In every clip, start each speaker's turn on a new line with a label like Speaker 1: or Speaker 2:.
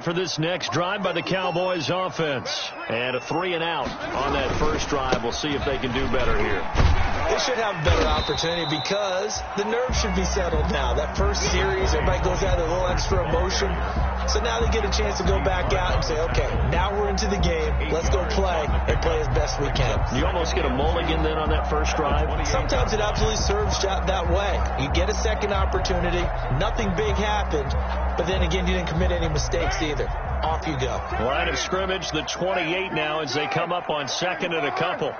Speaker 1: For this next drive by the Cowboys offense. And a 3-and-out on that first drive. We'll see if they can do better here.
Speaker 2: They should have a better opportunity because the nerves should be settled now. That first series, everybody goes out with a little extra emotion. So now they get a chance to go back out and say, okay, now we're into the game. Let's go play and play as best we can.
Speaker 1: You almost get a mulligan then on that first drive?
Speaker 2: Sometimes it absolutely serves that way. You get a second opportunity. Nothing big happened. But then again, you didn't commit any mistakes either. Off you go.
Speaker 1: Line of scrimmage, the 28 now as they come up on second and a couple.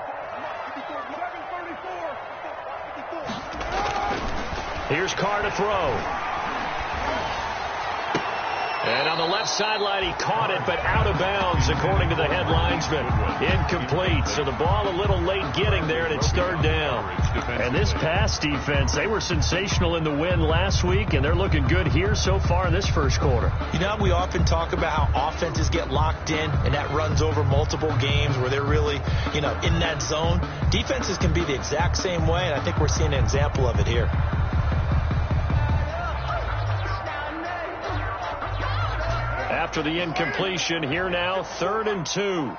Speaker 1: Here's Carr to throw. And on the left sideline, he caught it, but out of bounds, according to the head linesman. Incomplete. So the ball a little late getting there, and it's third down. And this pass defense, they were sensational in the win last week, and they're looking good here so far in this first quarter.
Speaker 2: You know, we often talk about how offenses get locked in, and that runs over multiple games where they're really, in that zone. Defenses can be the exact same way, and I think we're seeing an example of it here.
Speaker 1: After the incompletion, here now, 3rd and 2.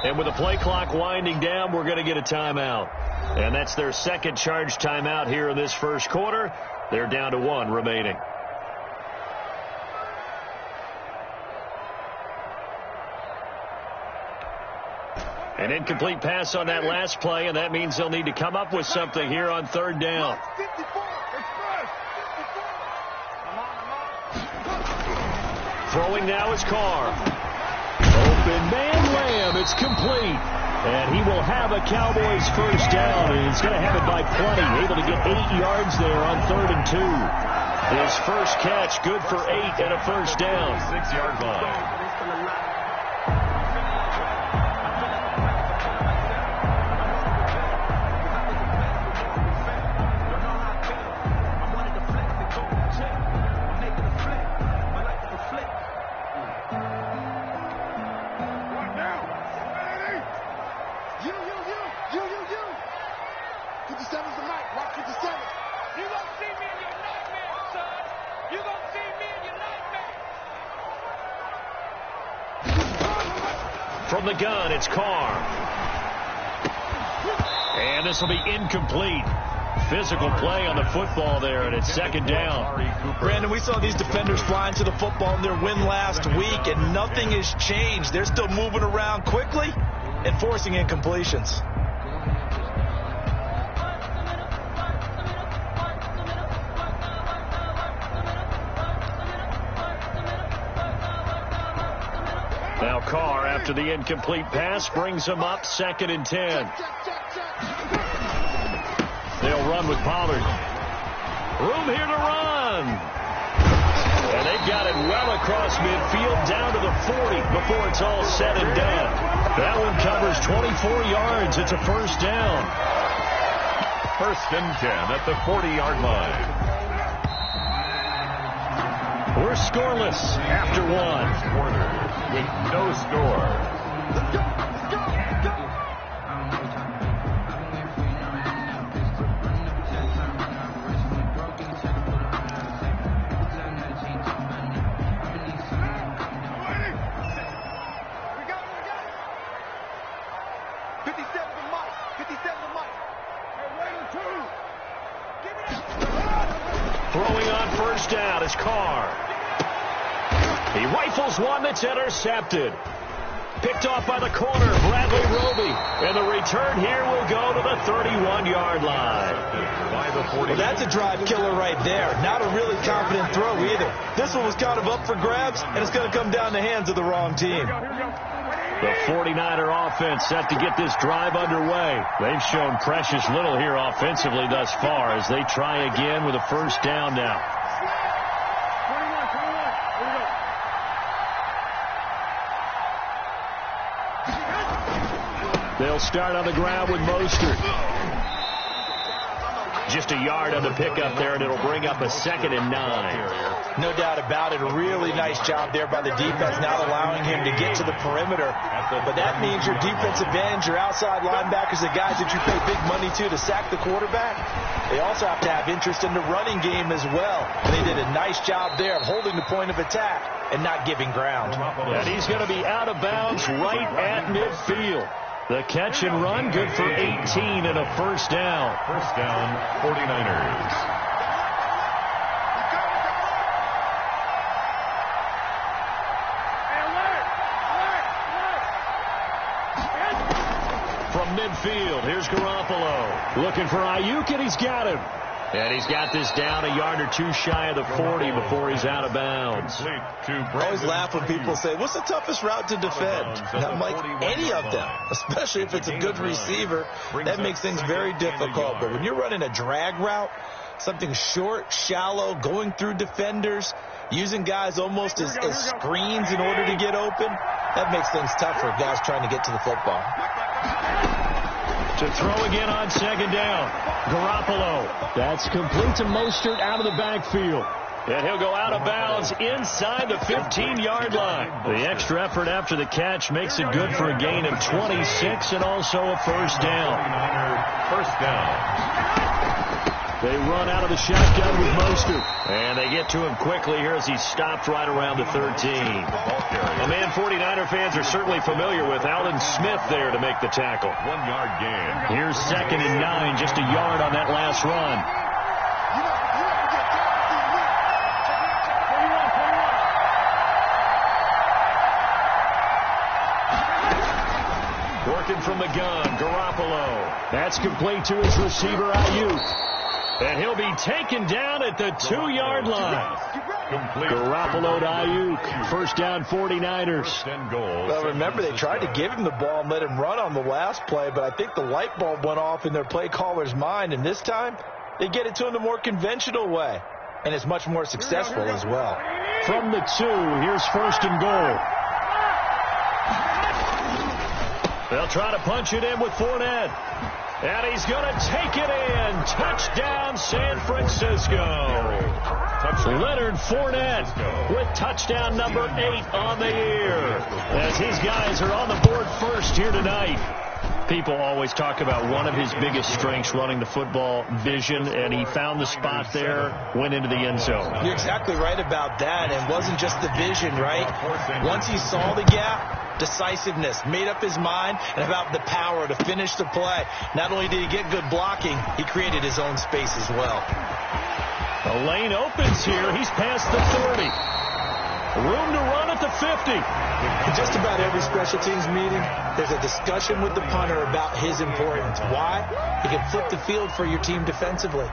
Speaker 1: And with the play clock winding down, we're going to get a timeout. And that's their second charge timeout here in this first quarter. They're down to 1 remaining. An incomplete pass on that last play, and that means they'll need to come up with something here on 3rd down. Throwing now is Carr. Open man Lamb. It's complete. And he will have a Cowboys first down, and he's going to have it by plenty. Able to get 8 yards there on 3rd and 2. His first catch, good for 8 and a first down.
Speaker 3: 6-yard line.
Speaker 1: From the gun, it's Carr. And this will be incomplete. Physical play on the football there, and it's 2nd down.
Speaker 2: Brandon, we saw these defenders flying to the football in their win last week, and nothing has changed. They're still moving around quickly and forcing incompletions.
Speaker 1: Now Carr, after the incomplete pass, brings him up 2nd and 10. They'll run with Pollard. Room here to run. And they've got it well across midfield down to the 40 before it's all said and done. That one covers 24 yards. It's a first down.
Speaker 3: 1st and 10 at the 40-yard line.
Speaker 1: We're scoreless after 1.
Speaker 3: Quarter with no score.
Speaker 1: Throwing on first down is Carr. He rifles one that's intercepted. Picked off by the corner, Bradley Roby. And the return here will go to the 31-yard line.
Speaker 2: Well, that's a drive killer right there. Not a really confident throw either. This one was kind of up for grabs, and it's going to come down the hands of the wrong team.
Speaker 1: The 49er offense set to get this drive underway. They've shown precious little here offensively thus far as they try again with a first down now. They'll start on the ground with Mostert. Just a yard on the pickup there, and it'll bring up a 2nd and 9.
Speaker 2: No doubt about it. A really nice job there by the defense, not allowing him to get to the perimeter. But that means your defensive ends, your outside linebackers, the guys that you pay big money to sack the quarterback, they also have to have interest in the running game as well. And they did a nice job there of holding the point of attack and not giving ground.
Speaker 1: And he's going to be out of bounds right at midfield. The catch and run, good for 18 and a first down.
Speaker 3: First down, 49ers.
Speaker 1: From midfield, here's Garoppolo. Looking for Ayuk, and he's got him. And he's got this down a yard or two shy of the 40 before he's out of bounds.
Speaker 2: I always laugh when people say, what's the toughest route to defend? And I'm like, any of them, especially if it's a good receiver. That makes things very difficult. But when you're running a drag route, something short, shallow, going through defenders, using guys almost as screens in order to get open, that makes things tough for guys trying to get to the football.
Speaker 1: To throw again on 2nd down. Garoppolo. That's complete to Mostert out of the backfield. And he'll go out of bounds inside the 15-yard line. The extra effort after the catch makes it good for a gain of 26 and also a first down.
Speaker 3: First down.
Speaker 1: They run out of the shotgun with Mostert. And they get to him quickly here as he's stopped right around the 13. A man 49er fans are certainly familiar with. Alden Smith there to make the tackle.
Speaker 3: 1 yard gain.
Speaker 1: Here's 2nd and 9, just a yard on that last run. Working from the gun, Garoppolo. That's complete to his receiver, Ayuk. And he'll be taken down at the 2-yard line. Garoppolo to Ayuk. First down, 49ers.
Speaker 2: Well, remember, they tried to give him the ball and let him run on the last play, but I think the light bulb went off in their play caller's mind, and this time they get it to him the more conventional way, and it's much more successful as well.
Speaker 1: From the 2, here's 1st and goal. They'll try to punch it in with Fournette. And he's going to take it in. Touchdown, San Francisco. Leonard Fournette with touchdown number 8 on the year. As his guys are on the board first here tonight. People always talk about one of his biggest strengths, running the football, vision, and he found the spot there, went into the end zone.
Speaker 2: You're exactly right about that. And it wasn't just the vision, right? Once he saw the gap, decisiveness, made up his mind, and about the power to finish the play. Not only did he get good blocking, he created his own space as well.
Speaker 1: The lane opens here. He's past the 30. Room to run at the 50.
Speaker 2: In just about every special teams meeting, there's a discussion with the punter about his importance. Why? He can flip the field for your team defensively,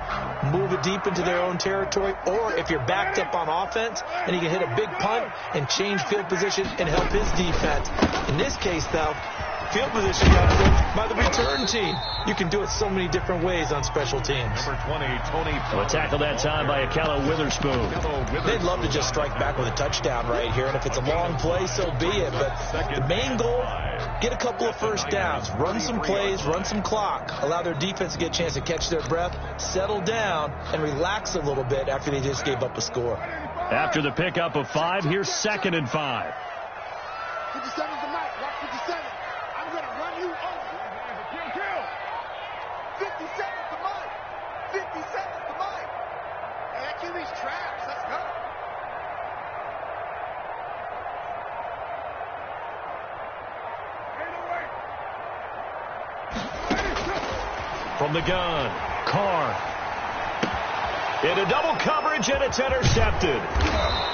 Speaker 2: move it deep into their own territory, or if you're backed up on offense, and he can hit a big punt and change field position and help his defense. In this case, though, field position got flipped by the return team. You can do it so many different ways on special teams.
Speaker 3: Number 20, Tony.
Speaker 1: A tackle that time by Akello Witherspoon.
Speaker 2: They'd love to just strike back with a touchdown right here, and if it's a long play, so be it. But the main goal, get a couple of first downs, run some plays, run some clock, allow their defense to get a chance to catch their breath, settle down, and relax a little bit after they just gave up a score.
Speaker 1: After the pickup of 5, here's 2nd and 5.
Speaker 4: 57's the mic. Watch 57. I'm going to run you over. Kill. 57's the mic. 57's the mic. Hey, that QB's traps. Let's go.
Speaker 1: From the gun, Carr. Into double coverage, and it's intercepted.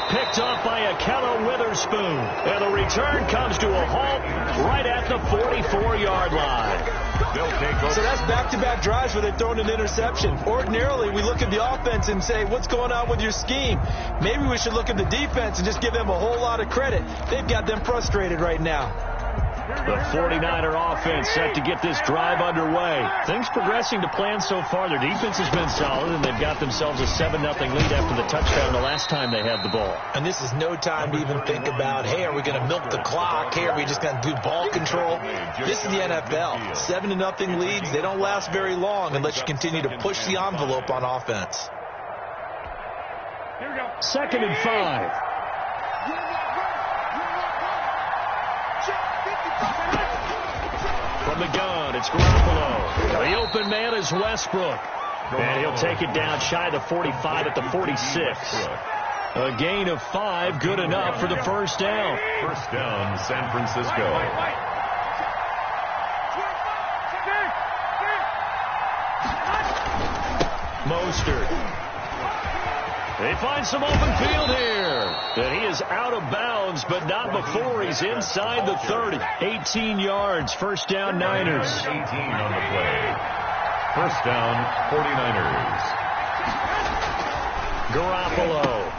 Speaker 1: Picked off by Akello Witherspoon. And the return comes to a halt right at the 44-yard line.
Speaker 2: So that's back-to-back drives where they're throwing an interception. Ordinarily, we look at the offense and say, what's going on with your scheme? Maybe we should look at the defense and just give them a whole lot of credit. They've got them frustrated right now.
Speaker 1: The 49er offense set to get this drive underway. Things progressing to plan so far. Their defense has been solid, and they've got themselves a 7-0 lead after the touchdown the last time they had the ball.
Speaker 2: And this is no time to even think about, hey, are we going to milk the clock? Hey, are we just going to do ball control? This is the NFL. 7-0 leads, they don't last very long unless you continue to push the envelope on offense.
Speaker 1: 2nd and 5. From the gun, it's Garoppolo. The open man is Westbrook. And he'll take it down shy of the 45 at the 46. A gain of 5, good enough for the first down.
Speaker 3: First down, San Francisco.
Speaker 1: Mostert. They find some open field here. And he is out of bounds, but not before he's inside the 30. 18 yards, first down Niners.
Speaker 3: 18 on the play. First down, 49ers.
Speaker 1: Garoppolo.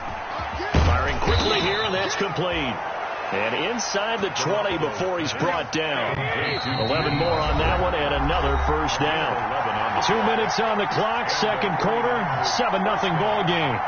Speaker 1: Firing quickly here, and that's complete. And inside the 20 before he's brought down. 11 more on that one, and another first down. 2 minutes on the clock, second quarter, 7-0 ball game.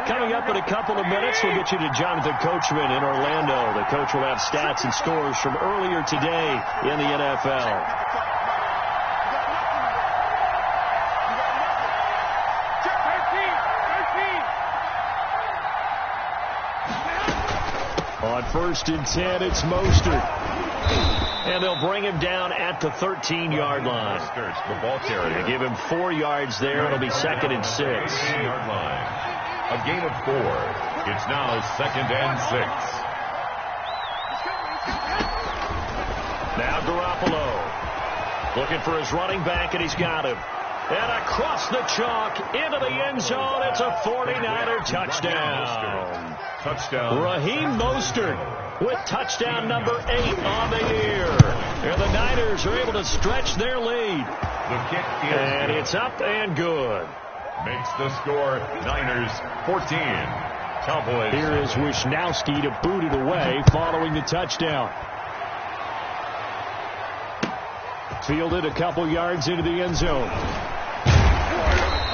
Speaker 1: Coming up in a couple of minutes, we'll get you to Jonathan Coachman in Orlando. The coach will have stats and scores from earlier today in the NFL. On 1st and 10, it's Mostert. And they'll bring him down at the 13-yard line.
Speaker 3: The ball carrier.
Speaker 1: They give him 4 yards there. It'll be 2nd and 6.
Speaker 3: 13-yard line. A gain of 4. It's now 2nd and 6.
Speaker 1: Now Garoppolo looking for his running back, and he's got him. And across the chalk into the end zone. It's a 49er touchdown.
Speaker 3: Touchdown.
Speaker 1: Raheem Mostert with touchdown number 8 on the year. And the Niners are able to stretch their lead.
Speaker 3: The kick is
Speaker 1: and it's up and good.
Speaker 3: Makes the score Niners 14. Cowboys.
Speaker 1: Here is Wisnowski to boot it away following the touchdown. Fielded a couple yards into the end zone.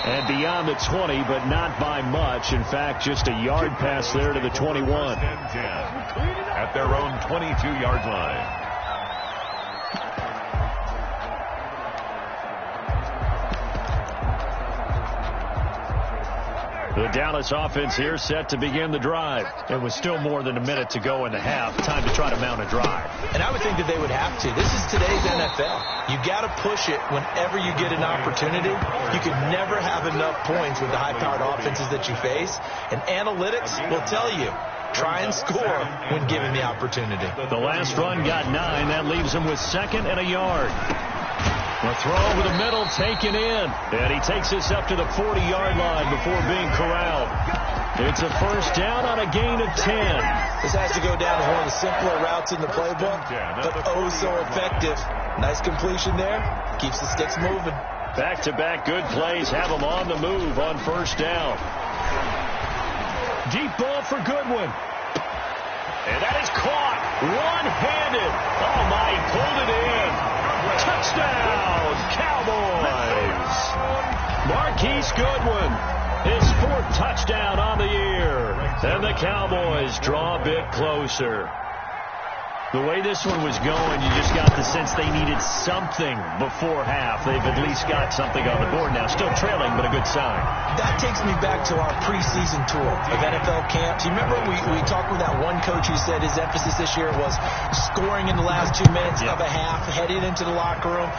Speaker 1: And beyond the 20, but not by much. In fact, just a yard pass there to the 21.
Speaker 3: At their own 22-yard line.
Speaker 1: The Dallas offense here set to begin the drive. It was still more than a minute to go in the half. Time to try to mount a drive.
Speaker 2: And I would think that they would have to. This is today's NFL. You got to push it whenever you get an opportunity. You can never have enough points with the high-powered offenses that you face. And analytics will tell you, try and score when given the opportunity.
Speaker 1: The last run got 9. That leaves him with 2nd and a yard. A throw over the middle taken in. And he takes this up to the 40-yard line before being corralled. It's a first down on a gain of 10.
Speaker 2: This has to go down as one of the simpler routes in the playbook, but oh so effective. Nice completion there. Keeps the sticks moving.
Speaker 1: Back-to-back good plays have them on the move on first down. Deep ball for Goodwin. And that is caught one-handed. Oh, my, he pulled it in. Touchdown, Cowboys. Marquise Goodwin, his 4th touchdown on the year. And the Cowboys draw a bit closer. The way this one was going, you just got the sense they needed something before half. They've at least got something on the board now. Still trailing, but a good sign.
Speaker 2: That takes me back to our preseason tour of NFL camps. You remember we talked with that one coach who said his emphasis this year was scoring in the last 2 minutes of a half, heading into the locker room.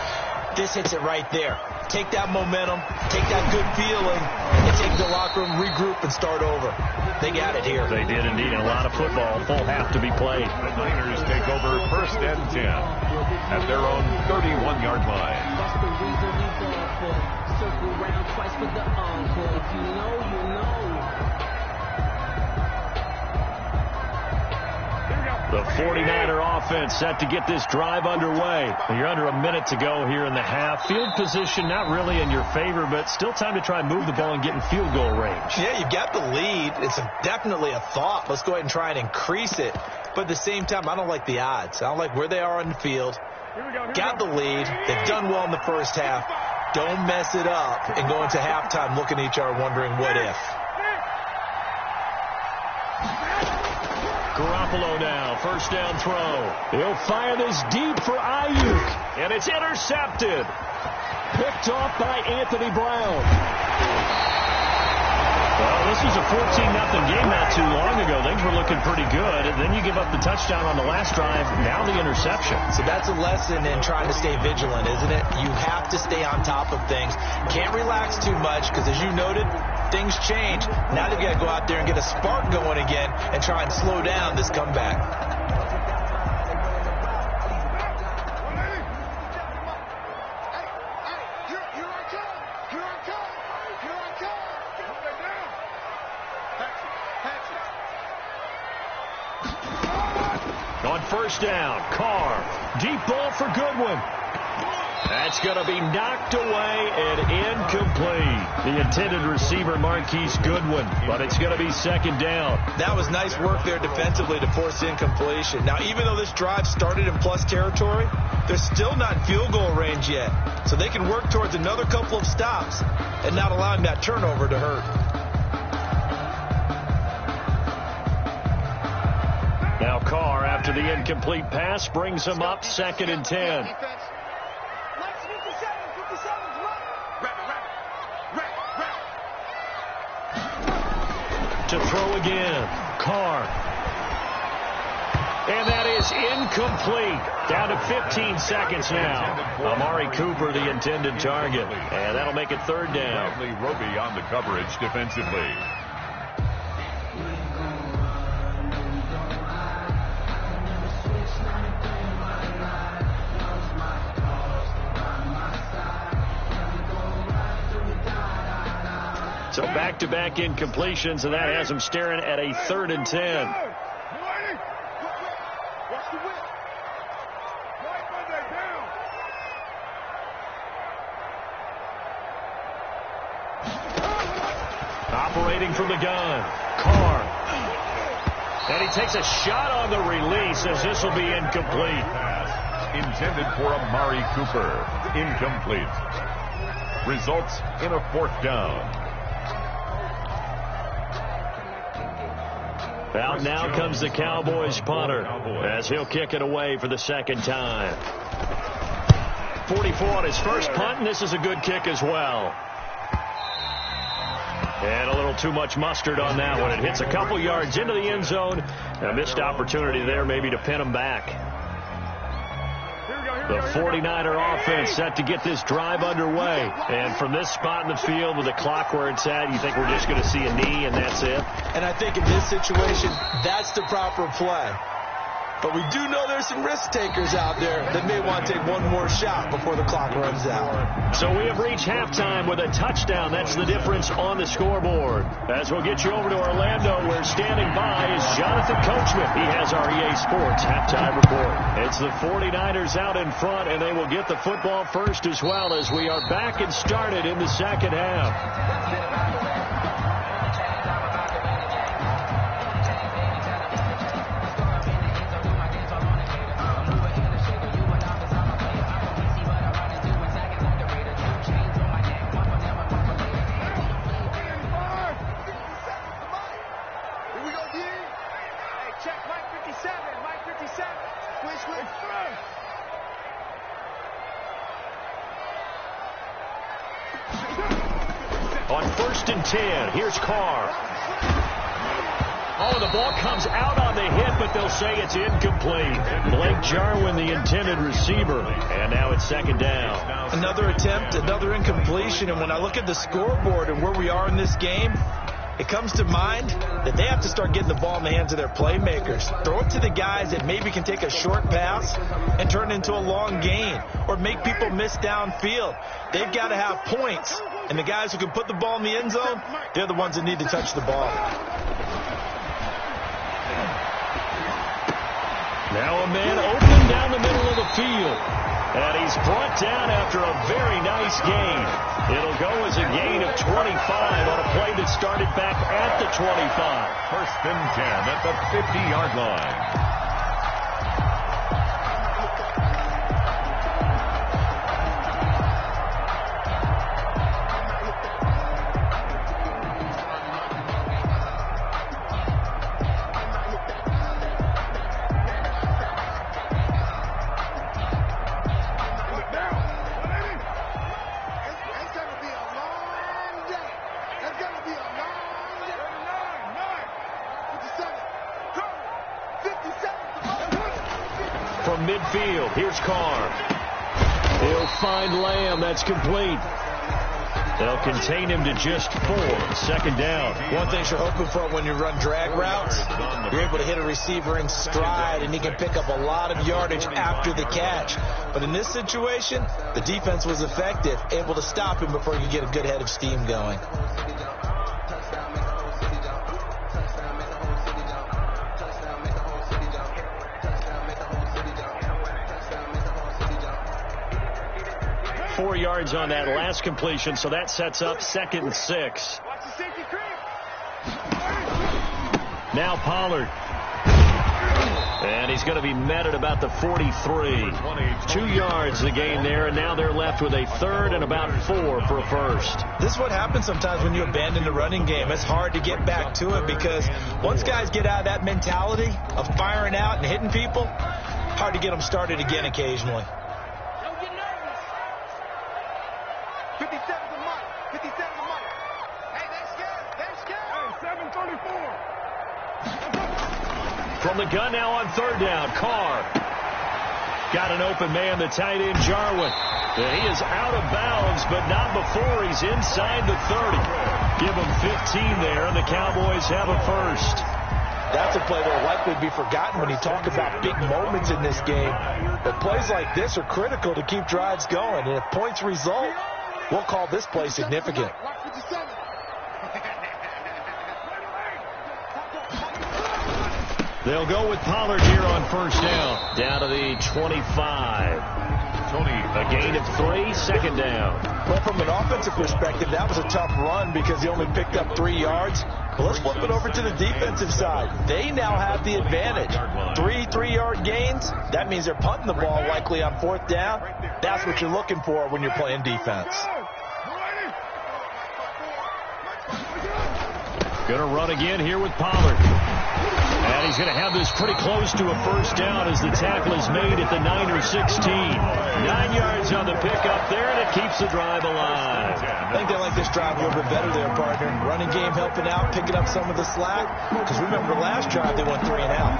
Speaker 2: This hits it right there. Take that momentum, take that good feeling, and take the locker room, regroup, and start over. They got it here.
Speaker 1: They did indeed. A lot of football, full half to be played.
Speaker 3: The Niners take over 1st and 10 at their own 31-yard line. Circle around twice for the encore. If you know, you know. Here we go.
Speaker 1: The 49er offense set to get this drive underway. You're under a minute to go here in the half. Field position not really in your favor, but still time to try and move the ball and get in field goal range.
Speaker 2: Yeah, you've got the lead. It's definitely a thought. Let's go ahead and try and increase it. But at the same time, I don't like the odds. I don't like where they are on the field. Got the lead. They've done well in the first half. Don't mess it up and go into halftime looking at each other wondering what if.
Speaker 1: Garoppolo now, first down throw. He'll fire this deep for Ayuk, and it's intercepted. Picked off by Anthony Brown. Well, this was a 14-0 game not too long ago. Things were looking pretty good, and then you give up the touchdown on the last drive, now the interception.
Speaker 2: So that's a lesson in trying to stay vigilant, isn't it? You have to stay on top of things. Can't relax too much because, as you noted, things change. Now they've got to go out there and get a spark going again and try and slow down this comeback.
Speaker 1: On first down, Carr. Deep ball for Goodwin. That's going to be knocked away and incomplete. The intended receiver, Marquise Goodwin, but it's going to be second down.
Speaker 2: That was nice work there defensively to force incompletion. Now, even though this drive started in plus territory, they're still not in field goal range yet. So they can work towards another couple of stops and not allowing that turnover to hurt.
Speaker 1: Now Carr, after the incomplete pass, brings him up 2nd and 10. To throw again, Carr. And that is incomplete. Down to 15 seconds now. Amari Cooper, the intended target. And that'll make it 3rd down.
Speaker 3: Bradley Roby on the coverage defensively.
Speaker 1: So back-to-back incompletions, and that has him staring at a 3rd and 10. Operating from the gun, Carr. And he takes a shot on the release as this will be incomplete.
Speaker 3: Intended for Amari Cooper. Incomplete. Results in a 4th down.
Speaker 1: Out now comes the Cowboys punter as he'll kick it away for the 2nd time. 44 on his first punt, and this is a good kick as well. And a little too much mustard on that one. It hits a couple yards into the end zone. A missed opportunity there maybe to pin him back. The 49er offense set to get this drive underway. And from this spot in the field with the clock where it's at, you think we're just going to see a knee and that's it?
Speaker 2: And I think in this situation, that's the proper play. But we do know there's some risk takers out there that may want to take one more shot before the clock runs out.
Speaker 1: So we have reached halftime with a touchdown. That's the difference on the scoreboard. As we'll get you over to Orlando, where standing by is Jonathan Coachman. He has our EA Sports halftime report. It's the 49ers out in front, and they will get the football first as well as we are back and started in the 2nd half. On 1st and 10, here's Carr. Oh, the ball comes out on the hit, but they'll say it's incomplete. Blake Jarwin, the intended receiver, and now it's 2nd down.
Speaker 2: Another attempt, another incompletion, and when I look at the scoreboard and where we are in this game, it comes to mind that they have to start getting the ball in the hands of their playmakers. Throw it to the guys that maybe can take a short pass and turn it into a long gain or make people miss downfield. They've got to have points, and the guys who can put the ball in the end zone, they're the ones that need to touch the ball.
Speaker 1: Now a man open down the middle of the field. And he's brought down after a very nice gain. It'll go as a gain of 25 on a play that started back at the 25.
Speaker 3: First and 10 at the 50-yard line.
Speaker 1: From midfield, here's Carr. He'll find Lamb. That's complete. They'll contain him to just 4. Second down.
Speaker 2: One thing you're hoping for when you run drag routes, you're able to hit a receiver in stride, and he can pick up a lot of yardage after the catch. But in this situation, the defense was effective, able to stop him before you get a good head of steam going.
Speaker 1: Yards on that last completion, so that sets up 2nd and 6. Now Pollard. And he's going to be met at about the 43. 2 yards the gain there, and now they're left with a 3rd and about 4 for a first.
Speaker 2: This is what happens sometimes when you abandon the running game. It's hard to get back to it because once guys get out of that mentality of firing out and hitting people, hard to get them started again occasionally.
Speaker 4: 57 to Mike. 57 to Mike. Hey, they're scared. They're scared. Hey, 734.
Speaker 1: From the gun now on 3rd down. Carr. Got an open man, the tight end, Jarwin. And he is out of bounds, but not before he's inside the 30. Give him 15 there, and the Cowboys have a first.
Speaker 2: That's a play that will likely be forgotten when you talk about big moments in this game. But plays like this are critical to keep drives going. And if points result, we'll call this play significant.
Speaker 1: They'll go with Pollard here on 1st down. Down to the 25. Tony, a gain of 3, 2nd down.
Speaker 2: Well, from an offensive perspective, that was a tough run because he only picked up 3 yards. Well, let's flip it over to the defensive side. They now have the advantage. 3 3-yard gains. That means they're punting the ball likely on 4th down. That's what you're looking for when you're playing defense.
Speaker 1: Going to run again here with Pollard. And he's going to have this pretty close to a 1st down as the tackle is made at the 9 or 16. 9 yards on the pickup there, and it keeps the drive alive.
Speaker 2: I think they like this drive a little bit better there, partner. Running game helping out, picking up some of the slack. Because remember, last drive they went 3 and out.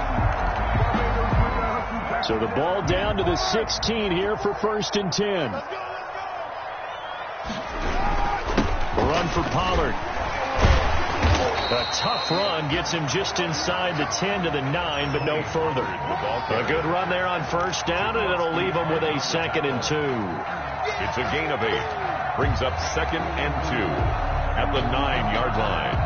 Speaker 1: So the ball down to the 16 here for 1st and 10. Run for Pollard. A tough run gets him just inside the 10 to the 9, but no further. A good run there on 1st down, and it'll leave him with a 2nd and 2.
Speaker 3: It's a gain of 8. Brings up 2nd and 2 at the 9-yard line.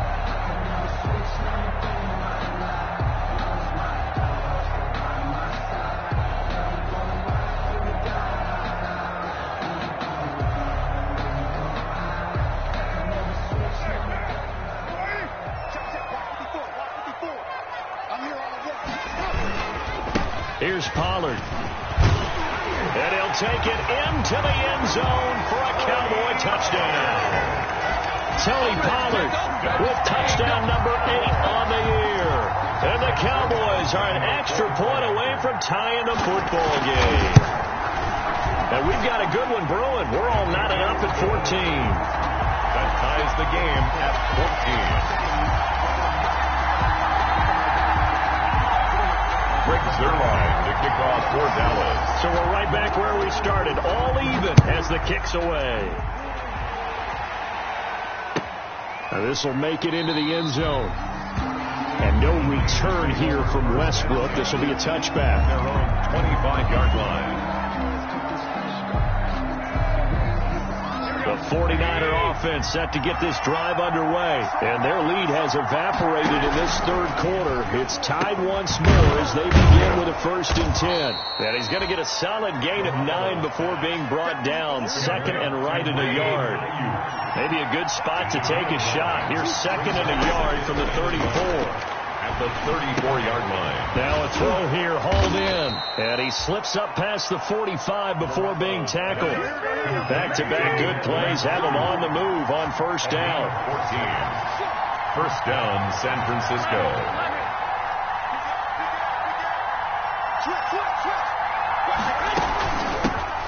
Speaker 1: Here's Pollard. And he'll take it into the end zone for a Cowboy touchdown. Tony Pollard with touchdown number 8 on the year. And the Cowboys are an extra point away from tying the football game. And we've got a good one brewing. We're all knotted up at 14.
Speaker 3: That ties the game at 14. Breaks their line to kick off for Dallas.
Speaker 1: So we're right back where we started, all even as the kick's away. Now this will make it into the end zone. And no return here from Westbrook. This will be a touchback.
Speaker 3: Their own 25-yard line.
Speaker 1: The 49er offense set to get this drive underway. And their lead has evaporated in this third quarter. It's tied once more as they begin with a 1st and 10. And he's going to get a solid gain of 9 before being brought down. 2nd and right in a yard. Maybe a good spot to take a shot. Here's 2nd and a yard from the 34.
Speaker 3: At the 34-yard line.
Speaker 1: Now a throw here, hauled in. And he slips up past the 45 before being tackled. Back-to-back good plays have him on the move on 1st down.
Speaker 3: 14. 1st down, San Francisco.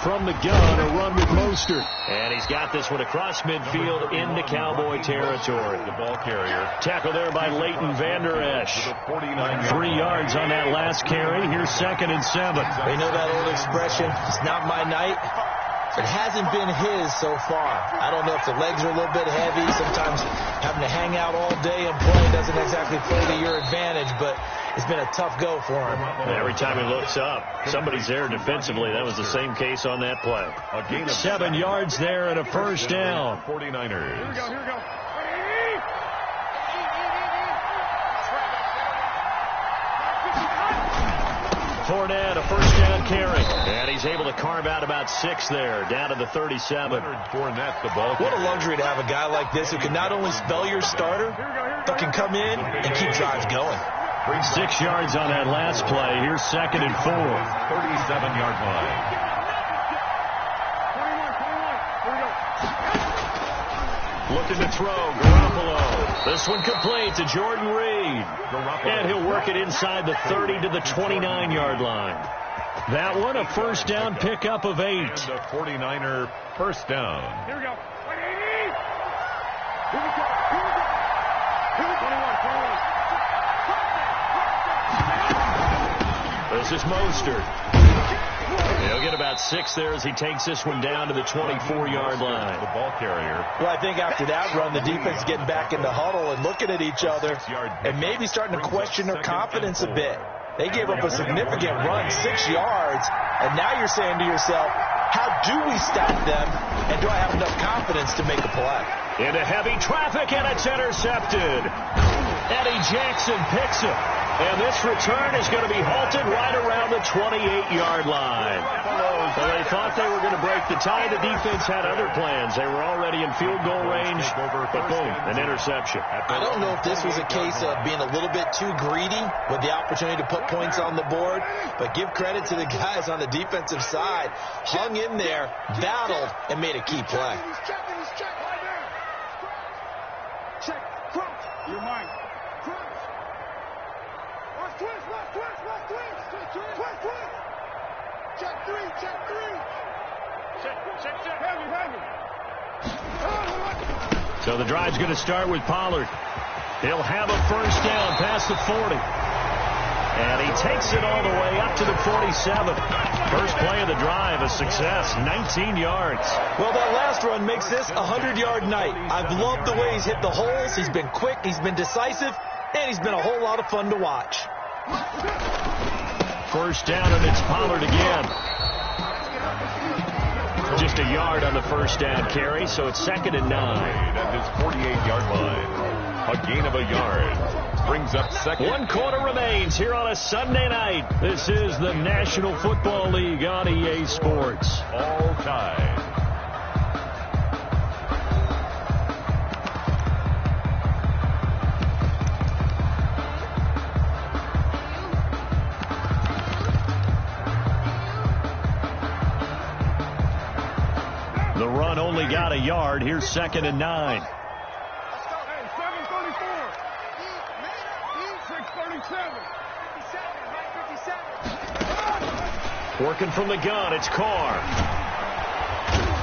Speaker 1: From the gun, a run with Mostert. And he's got this one across midfield into Cowboy territory.
Speaker 3: The ball carrier.
Speaker 1: Tackle there by Leighton Vander Esch. 3 yards on that last carry. Here's 2nd and 7.
Speaker 2: They know that old expression, it's not my night. It hasn't been his so far. I don't know if the legs are a little bit heavy. Sometimes having to hang out all day and play doesn't exactly play to your advantage, but it's been a tough go for him.
Speaker 1: Every time he looks up, somebody's there defensively. That was the same case on that play. 7 yards there and a 1st down.
Speaker 3: 49ers.
Speaker 4: Here we go.
Speaker 1: Fournette, a 1st down carry. And he's able to carve out about 6 there, down to the 37.
Speaker 3: Fournette, the ball.
Speaker 2: What a luxury to have a guy like this who can not only spell your starter, but can come in and keep drives going.
Speaker 1: 6 yards on that last play. Here's 2nd and 4.
Speaker 3: 37-yard line.
Speaker 1: Looking to throw, Garoppolo. This one complete to Jordan Reed. And he'll work it inside the 30 to the 29-yard line. That one a 1st down pickup of 8.
Speaker 3: And the 49er 1st down.
Speaker 4: Here we go.
Speaker 1: This is Mostert. He'll get about 6 there as he takes this one down to the 24-yard line.
Speaker 3: The ball carrier.
Speaker 2: Well, I think after that run, the defense getting back in the huddle and looking at each other and maybe starting to question their confidence a bit. They gave up a significant run, 6 yards, and now you're saying to yourself, how do we stop them, and do I have enough confidence to make a play?
Speaker 1: Into heavy traffic, and it's intercepted. Eddie Jackson picks it. And this return is going to be halted right around the 28-yard line. So they thought they were going to break the tie. The defense had other plans. They were already in field goal range, but boom, an interception.
Speaker 2: I don't know if this was a case of being a little bit too greedy with the opportunity to put points on the board, but give credit to the guys on the defensive side. Hung in there, battled, and made a key play.
Speaker 4: Check, crouch, your mind. Crouch. Twist. Check 3. Check. Heavy.
Speaker 1: So the drive's going to start with Pollard. He'll have a 1st down past the 40. And he takes it all the way up to the 47. First play of the drive, a success, 19 yards.
Speaker 2: Well, that last run makes this a 100-yard night. I've loved the way he's hit the holes. He's been quick, he's been decisive, and he's been a whole lot of fun to watch.
Speaker 1: 1st down, and it's Pollard again. Just a yard on the 1st down carry, so it's 2nd and 9.
Speaker 3: At his 48-yard line. A gain of a yard. Brings up 2nd.
Speaker 1: 1 quarter remains here on a Sunday night. This is the National Football League on EA Sports.
Speaker 3: All tied.
Speaker 1: The run only got a yard. Here's 2nd and 9.
Speaker 4: Let's go. Hey, 7:34. 6:37. 57.
Speaker 1: Working from the gun, it's Carr.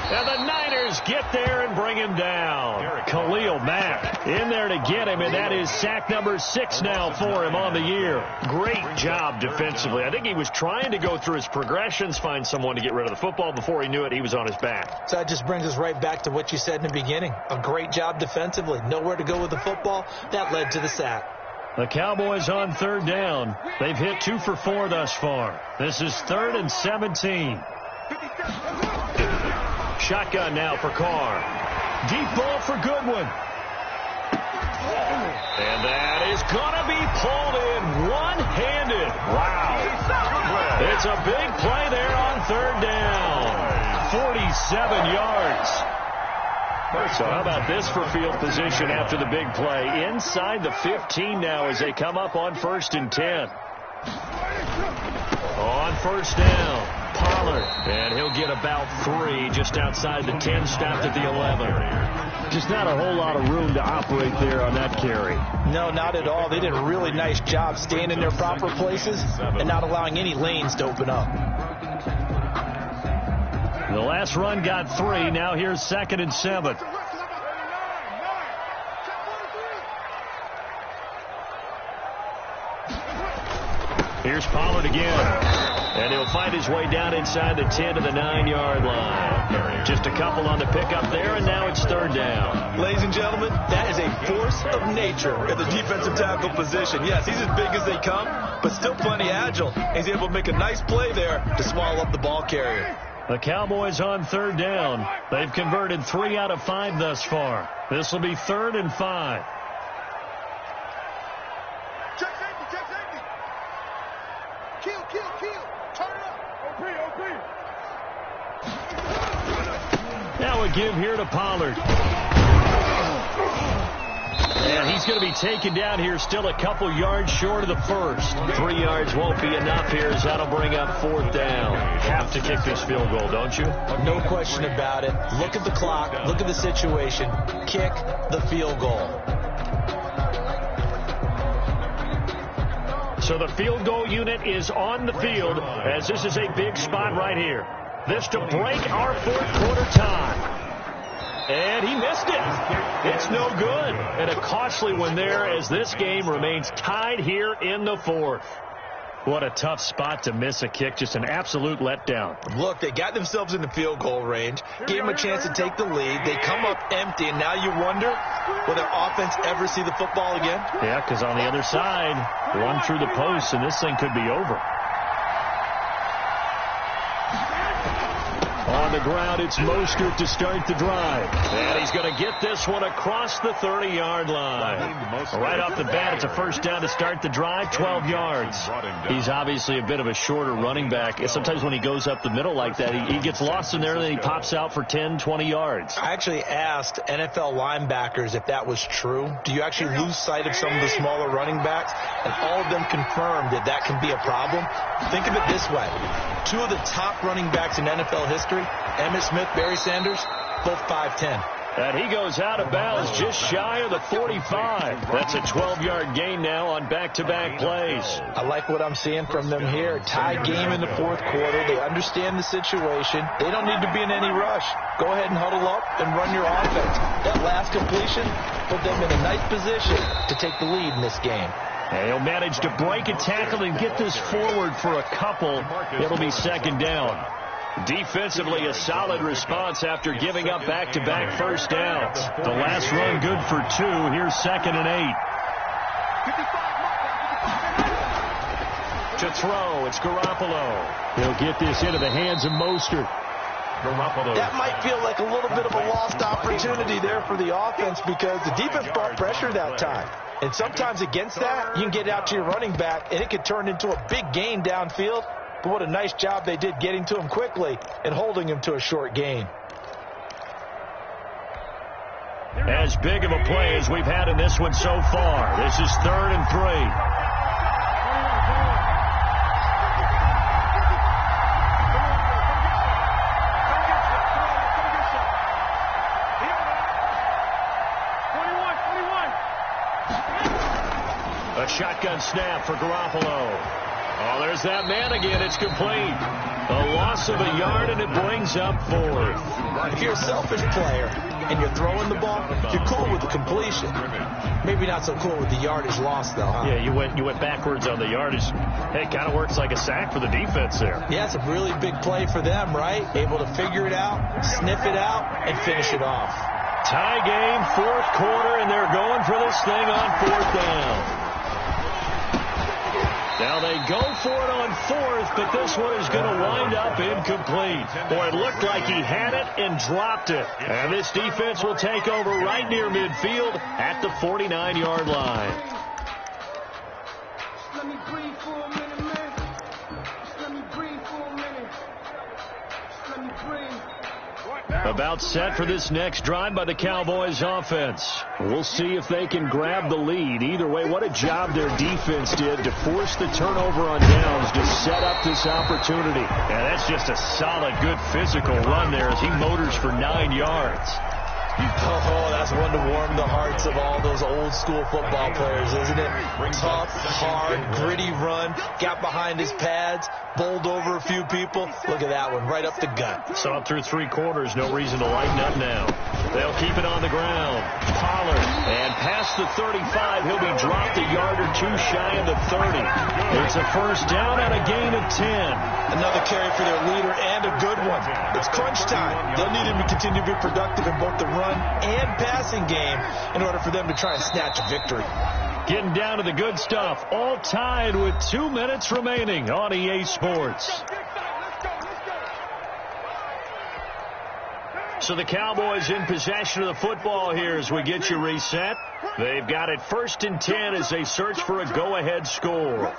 Speaker 1: And the Niners get there and bring him down. Khalil Mack in there to get him, and that is sack number 6 now for him on the year. Great job defensively. I think he was trying to go through his progressions, find someone to get rid of the football. Before he knew it, he was on his back.
Speaker 2: So that just brings us right back to what you said in the beginning. A great job defensively. Nowhere to go with the football. That led to the sack.
Speaker 1: The Cowboys on 3rd down. They've hit 2 for 4 thus far. This is 3rd and 17. Shotgun now for Carr. Deep ball for Goodwin. And that is going to be pulled in one-handed. Wow. It's a big play there on third down. 47 yards. So how about this for field position after the big play? Inside the 15 now as they come up on 1st and 10. On first down, Pollard. And he'll get about 3 just outside the 10, stopped at the 11. Just not a whole lot of room to operate there on that carry.
Speaker 2: No, not at all. They did a really nice job staying in their proper places and not allowing any lanes to open up.
Speaker 1: The last run got 3. Now here's 2nd and 7. Here's Pollard again. And he'll find his way down inside the 10 to the 9-yard line. Just a couple on the pickup there, and now it's 3rd down.
Speaker 2: Ladies and gentlemen, that is a force of nature at the defensive tackle position. Yes, he's as big as they come, but still plenty agile. He's able to make a nice play there to swallow up the ball carrier.
Speaker 1: The Cowboys on 3rd down. They've converted 3 out of 5 thus far. This will be 3rd and 5.
Speaker 4: Check safety. Kill. Turn it up. OP.
Speaker 1: Now a give here to Pollard. And he's going to be taken down here still a couple yards short of the first. 3 yards won't be enough here as that'll bring up 4th down. Have to kick this field goal, don't you?
Speaker 2: No question about it. Look at the clock. Look at the situation. Kick the field goal.
Speaker 1: So the field goal unit is on the field as this is a big spot right here. This to break our 4th quarter tie. And he missed it. It's no good. And a costly one there as this game remains tied here in the 4th. What a tough spot to miss a kick. Just an absolute letdown.
Speaker 2: Look, they got themselves in the field goal range. Gave them a chance to take the lead. They come up empty, and now you wonder, will their offense ever see the football again?
Speaker 1: Yeah, because on the other side, run through the post, and this thing could be over. On the ground, it's Mostert to start the drive. And he's going to get this one across the 30-yard line. Right off the bat, it's a first down to start the drive, 12 yards. He's obviously a bit of a shorter running back. Sometimes when he goes up the middle like that, he gets lost in there, and then he pops out for 10, 20 yards.
Speaker 2: I actually asked NFL linebackers if that was true. Do you actually lose sight of some of the smaller running backs? And all of them confirmed that that can be a problem. Think of it this way. 2 of the top running backs in NFL history, Emmitt Smith, Barry Sanders, both 5'10".
Speaker 1: And he goes out of bounds just shy of the 45. That's a 12-yard gain now on back-to-back plays.
Speaker 2: I like what I'm seeing from them here. Tie game in the 4th quarter. They understand the situation. They don't need to be in any rush. Go ahead and huddle up and run your offense. That last completion put them in a nice position to take the lead in this game.
Speaker 1: And he'll manage to break a tackle and get this forward for a couple. It'll be 2nd down. Defensively, a solid response after giving up back-to-back first downs. The last run good for 2. Here's 2nd and 8. To throw, it's Garoppolo. He'll get this into the hands of Mostert.
Speaker 2: That might feel like a little bit of a lost opportunity there for the offense because the defense brought pressure that time. And sometimes against that, you can get out to your running back, and it could turn into a big gain downfield. But what a nice job they did getting to him quickly and holding him to a short gain.
Speaker 1: As big of a play as we've had in this one so far. This is 3rd and 3. A shotgun snap for Garoppolo. Oh, there's that man again. It's complete. A loss of a yard, and it brings up 4th.
Speaker 2: If you're a selfish player and you're throwing the ball, you're cool with the completion. Maybe not so cool with the yardage loss, though, huh?
Speaker 1: Yeah, you went backwards on the yardage. Hey, it kind of works like a sack for the defense there.
Speaker 2: Yeah, it's a really big play for them, right? Able to figure it out, sniff it out, and finish it off.
Speaker 1: Tie game, 4th quarter, and they're going for this thing on 4th down. Now they go for it on fourth, but this one is going to wind up incomplete. Boy, it looked like he had it and dropped it. And this defense will take over right near midfield at the 49-yard line.
Speaker 5: Just let me breathe for a minute, man. Just let me breathe for a minute. Just let me breathe.
Speaker 1: About set for this next drive by the Cowboys offense. We'll see if they can grab the lead. Either way, what a job their defense did to force the turnover on downs to set up this opportunity. And that's just a solid, good physical run there as he motors for 9 yards.
Speaker 2: Oh, that's one to warm the hearts of all those old-school football players, isn't it? Tough, hard, gritty run, got behind his pads, bowled over a few people. Look at that one, right up the gut.
Speaker 1: Saw it through 3 quarters, no reason to lighten up now. They'll keep it on the ground. Pollard, and past the 35, he'll be dropped a yard or two shy of the 30. It's a first down and a gain of 10.
Speaker 2: Another carry for their leader and a good one. It's crunch time. They'll need him to continue to be productive in both the run and passing game in order for them to try and snatch a victory.
Speaker 1: Getting down to the good stuff. All tied with 2 minutes remaining on EA Sports. So the Cowboys in possession of the football here as we get you reset. They've got it 1st and 10 as they search for a go-ahead score.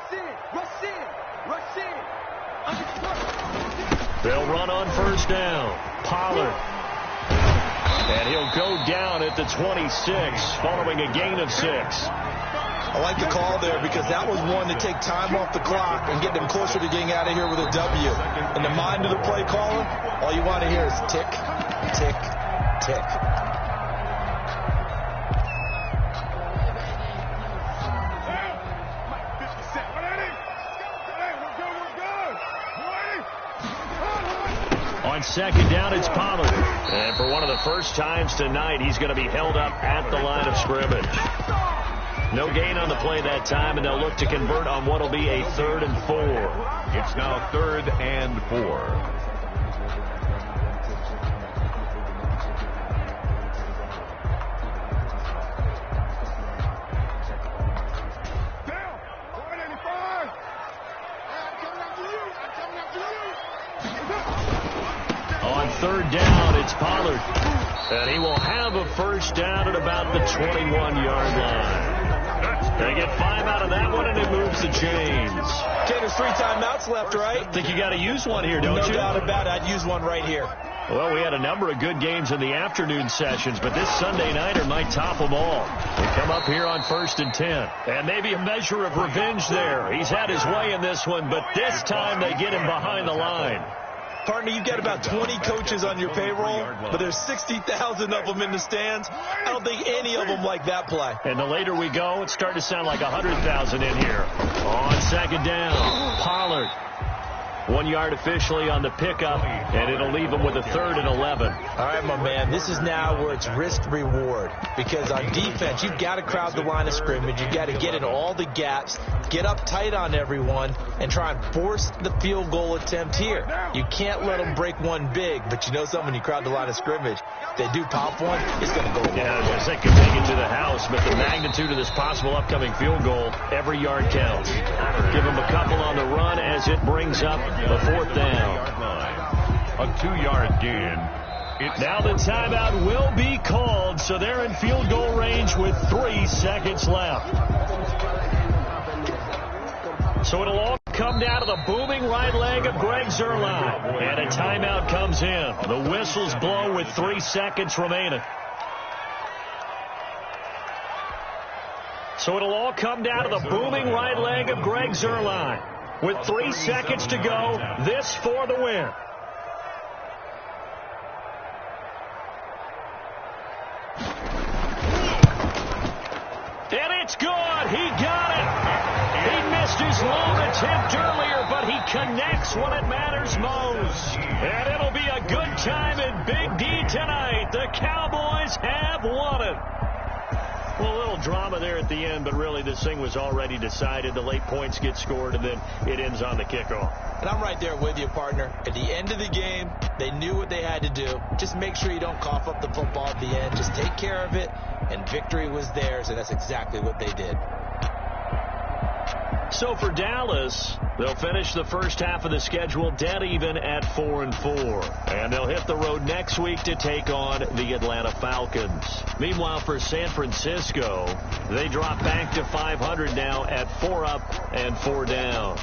Speaker 1: They'll run on first down. Pollard. And he'll go down at the 26 following a gain of 6.
Speaker 2: I like the call there because that was one to take time off the clock and get them closer to getting out of here with a W. In the mind of the play caller, all you want to hear is tick, tick, tick.
Speaker 1: On second down, it's Pollard. And for one of the first times tonight, he's going to be held up at the line of scrimmage. No gain on the play that time, and they'll look to convert on what will be a 3rd and 4.
Speaker 3: It's now 3rd and 4.
Speaker 1: On 3rd down, it's Pollard. And he will have a first down at about the 21-yard line. They get 5 out of that one, and it moves the chains.
Speaker 2: Okay, there's 3 timeouts left, right?
Speaker 1: Think you got to use one here, don't you?
Speaker 2: No doubt about it. I'd use one right here.
Speaker 1: Well, we had a number of good games in the afternoon sessions, but this Sunday nighter might top them all. We come up here on 1st and 10. And maybe a measure of revenge there. He's had his way in this one, but this time they get him behind the line.
Speaker 2: Partner, you've got about 20 coaches on your payroll, but there's 60,000 of them in the stands. I don't think any of them like that play.
Speaker 1: And the later we go, it's starting to sound like 100,000 in here. On second down, Pollard. 1 yard officially on the pickup, and it'll leave him with a 3rd and 11.
Speaker 2: All right, my man, this is now where it's risk-reward. Because on defense, you've got to crowd the line of scrimmage. You've got to get in all the gaps, get up tight on everyone, and try and force the field goal attempt here. You can't let them break one big, but you know something, when you crowd the line of scrimmage, if they do pop one, it's going to go long.
Speaker 1: Yeah, I think they could take it to the house, but the magnitude of this possible upcoming field goal, every yard counts. Give them a couple on the run as it brings up the 4th down.
Speaker 3: A 2-yard gain.
Speaker 1: Now the timeout will be called, so they're in field goal range with 3 seconds left. So it'll all come down to the booming right leg of Greg Zuerlein. And a timeout comes in. The whistles blow with 3 seconds remaining. So it'll all come down to the booming right leg of Greg Zuerlein. With 3 seconds to go, this for the win. And it's good. He got it. He missed his lone attempt earlier, but he connects when it matters most. And it'll be a good time in Big D tonight. The Cowboys have won it. Well, a little drama there at the end, but really this thing was already decided. The late points get scored, and then it ends on the kickoff.
Speaker 2: And I'm right there with you, partner. At the end of the game, they knew what they had to do. Just make sure you don't cough up the football at the end. Just take care of it, and victory was theirs, and that's exactly what they did.
Speaker 1: So for Dallas, they'll finish the first half of the schedule dead even at 4-4. And they'll hit the road next week to take on the Atlanta Falcons. Meanwhile, for San Francisco, they drop back to 500 now at 4 up and 4 down.